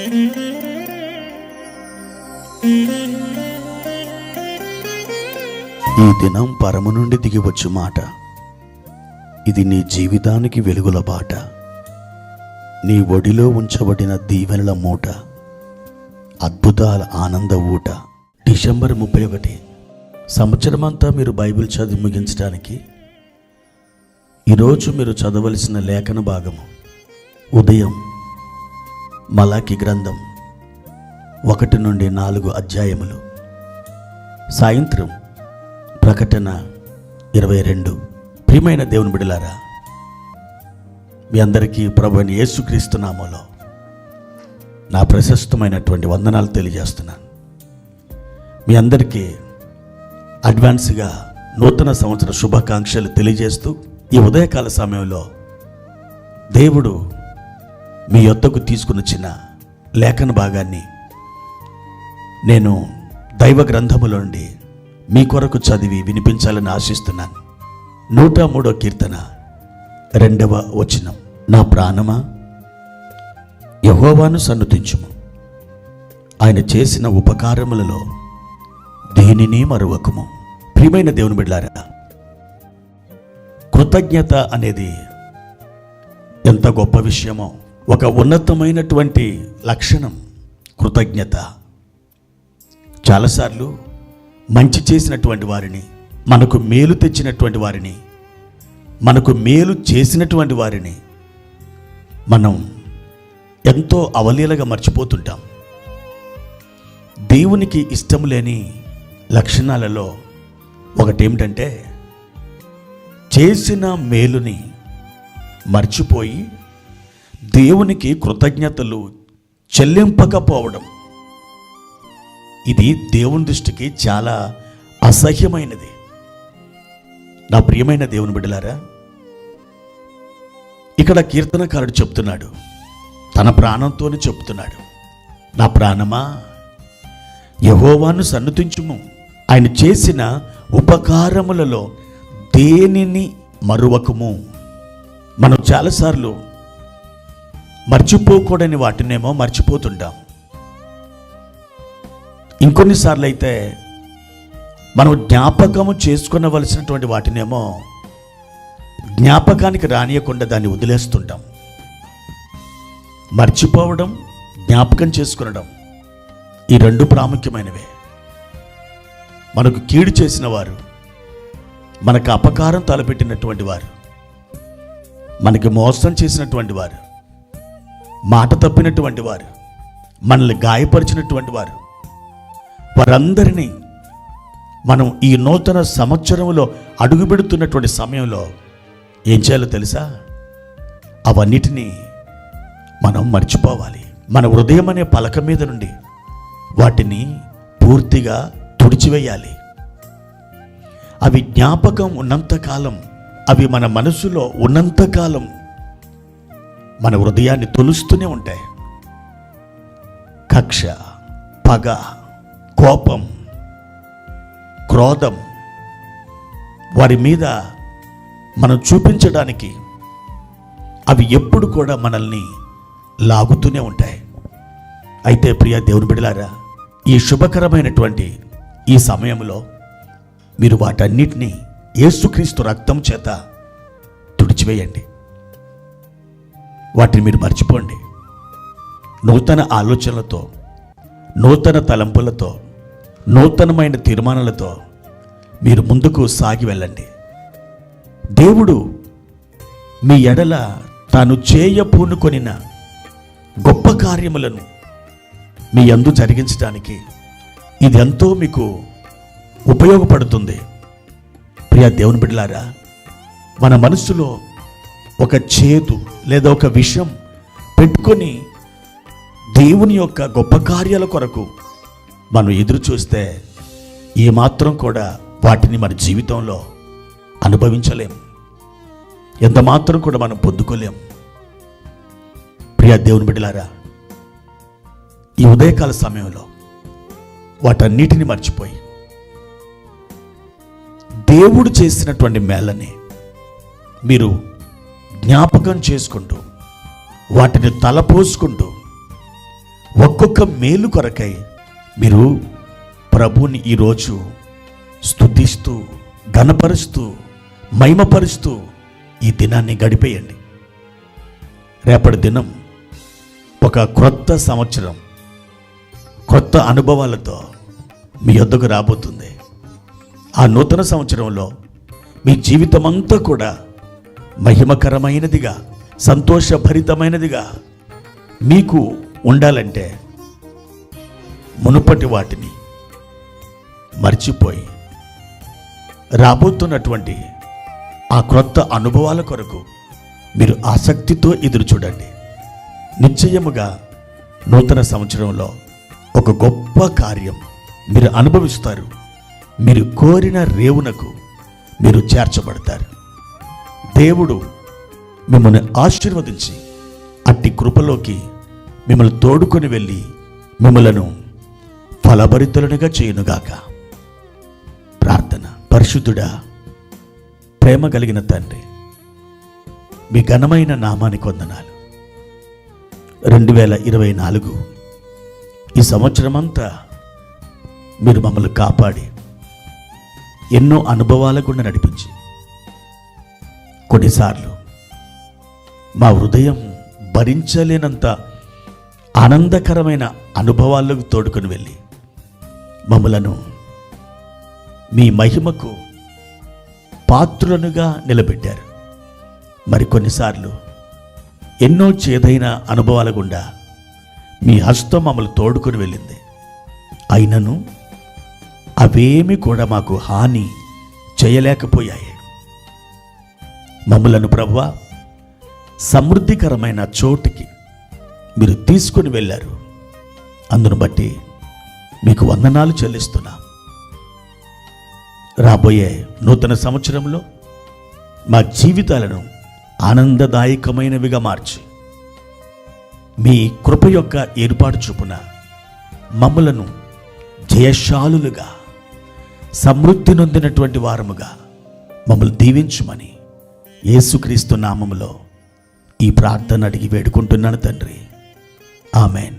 ఈ దినం పరము నుండి దిగివచ్చు మాట, ఇది నీ జీవితానికి వెలుగుల బాట, నీ ఒడిలో ఉంచబడిన దీవెనల మూట, అద్భుతాల ఆనంద ఊట. డిసెంబర్ 31 సంవత్సరమంతా మీరు బైబిల్ చదివి ముగించడానికి ఈరోజు మీరు చదవలసిన లేఖన భాగము ఉదయం మలాకి గ్రంథం 1 నుండి 4 అధ్యాయములు, సాయంత్రం ప్రకటన 22. ప్రియమైన దేవుని బిడ్డలారా, మీ అందరికీ ప్రభువైన యేసుక్రీస్తు నామములో నా ప్రశస్తమైనటువంటి వందనాలు తెలియజేస్తున్నాను. మీ అందరికీ అడ్వాన్స్గా నూతన సంవత్సర శుభాకాంక్షలు తెలియజేస్తూ ఈ ఉదయకాల సమయంలో దేవుడు మీ యొద్దకు తీసుకుని వచ్చిన లేఖన భాగాన్ని నేను దైవ గ్రంథములో నుండి మీ కొరకు చదివి వినిపించాలని ఆశిస్తున్నాను. 103వ కీర్తన 2వ వచనం. నా ప్రాణమా యెహోవాను సన్నుతించుము, ఆయన చేసిన ఉపకారములలో దేనిని మరువకుము. ప్రియమైన దేవుని బిడ్డలారా, కృతజ్ఞత అనేది ఎంత గొప్ప విషయమో, ఒక ఉన్నతమైనటువంటి లక్షణం కృతజ్ఞత. చాలాసార్లు మంచి చేసినటువంటి వారిని, మనకు మేలు తెచ్చినటువంటి వారిని, మనకు మేలు చేసినటువంటి వారిని మనం ఎంతో అవలీలగా మర్చిపోతుంటాం. దేవునికి ఇష్టం లేని లక్షణాలలో ఒకటేమిటంటే చేసిన మేలుని మర్చిపోయి దేవునికి కృతజ్ఞతలు చెల్లింపకపోవడం. ఇది దేవుని దృష్టికి చాలా అసహ్యమైనది. నా ప్రియమైన దేవుని బిడ్డలారా, ఇక్కడ కీర్తనకారుడు చెప్తున్నాడు, తన ప్రాణంతోనే చెప్తున్నాడు, నా ప్రాణమా యెహోవాను సన్నుతించుము, ఆయన చేసిన ఉపకారములలో దేనిని మరువకుము. మనం చాలాసార్లు మర్చిపోకూడని వాటినేమో మర్చిపోతుంటాం. ఇంకొన్నిసార్లు అయితే మనం జ్ఞాపకము చేసుకునవలసినటువంటి వాటినేమో జ్ఞాపకానికి రానియకుండా దాన్ని వదిలేస్తుంటాం. మర్చిపోవడం, జ్ఞాపకం చేసుకునడం, ఈ రెండు ప్రాముఖ్యమైనవే. మనకు కీడు చేసిన వారు, మనకు అపకారం తలపెట్టినటువంటి వారు, మనకి మోసం చేసినటువంటి వారు, మాట తప్పినటువంటి వారు, మనల్ని గాయపరిచినటువంటి వారు, వారందరినీ మనం ఈ నూతన సంవత్సరంలో అడుగుపెడుతున్నటువంటి సమయంలో ఏం చేయాలో తెలుసా? అవన్నిటినీ మనం మర్చిపోవాలి. మన హృదయం అనే పలక మీద నుండి వాటిని పూర్తిగా తుడిచివేయాలి. అవి జ్ఞాపకం ఉన్నంతకాలం, అవి మన మనసులో ఉన్నంతకాలం మన హృదయాన్ని తొలుస్తూనే ఉంటాయి. కక్ష, పగ, కోపం, క్రోధం వారి మీద మనం చూపించడానికి అవి ఎప్పుడు కూడా మనల్ని లాగుతూనే ఉంటాయి. అయితే ప్రియ దేవుని బిడ్డలారా, ఈ శుభకరమైనటువంటి ఈ సమయంలో మీరు వాటన్నిటినీ యేసుక్రీస్తు రక్తం చేత తుడిచివేయండి. వాటిని మీరు మర్చిపోండి. నూతన ఆలోచనలతో, నూతన తలంపులతో, నూతనమైన తీర్మానాలతో మీరు ముందుకు సాగి వెళ్ళండి. దేవుడు మీ ఎడల తాను చేయపూనుకొనిన గొప్ప కార్యములను మీ యందు జరిగించడానికి ఇది ఎంతో మీకు ఉపయోగపడుతుంది. ప్రియ దేవుని బిడ్డలారా, మన మనసులో ఒక చేదు లేదా ఒక విషం పెట్టుకొని దేవుని యొక్క గొప్ప కార్యాల కొరకు మనం ఎదురు చూస్తే ఏమాత్రం కూడా వాటిని మన జీవితంలో అనుభవించలేం, ఎంత మాత్రం కూడా మనం పొందుకోలేం. ప్రియ దేవుని బిడ్డలారా, ఈ ఉదయకాల సమయంలో వాటన్నిటిని మర్చిపోయి దేవుడు చేసినటువంటి మేలని మీరు జ్ఞాపకం చేసుకుంటూ, వాటిని తలపోసుకుంటూ, ఒక్కొక్క మేలు కొరకై మీరు ప్రభుని ఈరోజు స్తుతిస్తూ, ఘనపరుస్తూ, మహిమపరుస్తూ ఈ దినాన్ని గడిపేయండి. రేపటి దినం ఒక క్రొత్త సంవత్సరం, కొత్త అనుభవాలతో మీ యొద్దకు రాబోతుంది. ఆ నూతన సంవత్సరంలో మీ జీవితమంతా కూడా మహిమకరమైనదిగా, సంతోషభరితమైనదిగా మీకు ఉండాలంటే మునుపటి వాటిని మర్చిపోయి రాబోతున్నటువంటి ఆ క్రొత్త అనుభవాల కొరకు మీరు ఆసక్తితో ఎదురు చూడండి. నిశ్చయముగా నూతన సంవత్సరంలో ఒక గొప్ప కార్యం మీరు అనుభవిస్తారు. మీరు కోరిన రేవునకు మీరు చేర్చబడతారు. దేవుడు మిమ్మల్ని ఆశీర్వదించి అట్టి కృపలోకి మిమ్మల్ని తోడుకొని వెళ్ళి మిమ్మలను ఫలభరితులనుగా చేయునుగాక. ప్రార్థన. పరిశుద్ధుడా, ప్రేమ కలిగిన తండ్రి, మీ ఘనమైన నామానికి వందనాలు. 2024 ఈ సంవత్సరమంతా మీరు మమ్మల్ని కాపాడి ఎన్నో అనుభవాల గుండా నడిపించి, కొన్నిసార్లు మా హృదయం భరించలేనంత ఆనందకరమైన అనుభవాలకు తోడుకొని వెళ్ళి మమ్మలను మీ మహిమకు పాత్రులనుగా నిలబెట్టారు. మరికొన్నిసార్లు ఎన్నో చేదైన అనుభవాల గుండా మీ హస్తం మమ్మల్ని తోడుకొని వెళ్ళింది. అయినను అవేమి కూడా మాకు హాని చేయలేకపోయాయి. మమ్మలను ప్రభువా సమృద్ధికరమైన చోటికి మీరు తీసుకొని వెళ్ళారు. అందును బట్టి మీకు వందనాలు చెల్లిస్తున్నాం. రాబోయే నూతన సంవత్సరంలో మా జీవితాలను ఆనందదాయకమైనవిగా మార్చి మీ కృప యొక్క ఏర్పాటు చొప్పున మమ్మలను జయశాలులుగా, సమృద్ధి నొందినటువంటి వారముగా మమ్మల్ని దీవించుమని యేసుక్రీస్తు నామములో ఈ ప్రార్థన అడిగి వేడుకుంటున్నాను తండ్రి. ఆమెన్.